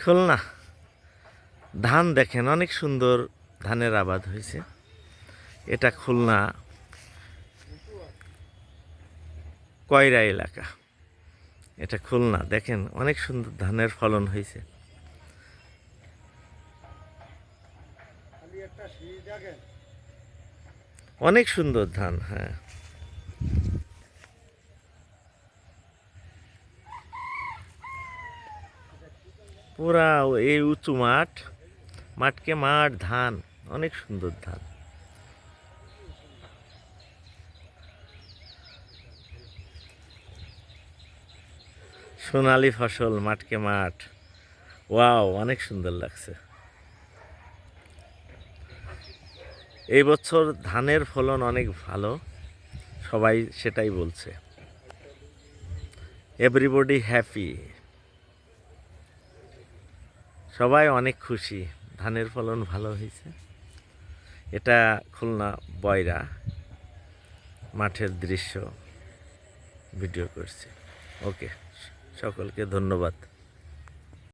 খুলনা ধান দেখেন অনেক সুন্দর ধানের আবাদ হয়েছে। এটা খুলনা কয়রা এলাকা। এটা খুলনা দেখেন অনেক সুন্দর ধানের ফলন হয়েছে। অনেক সুন্দর ধান। হ্যাঁ, পুরা এই উঁচু মাঠ, মাঠকে মাঠ, ধান অনেক সুন্দর ধান। সোনালি ফসল, মাঠকে মাঠ। ওয়াও, অনেক সুন্দর লাগছে। এই বছর ধানের ফলন অনেক ভালো, সবাই সেটাই বলছে। এভরিবডি হ্যাপি, সবাই অনেক খুশি, ধানের ফলন ভালো হয়েছে। এটা খুলনা বয়রা মাঠের দৃশ্য ভিডিও করছি। ওকে, সকলকে ধন্যবাদ।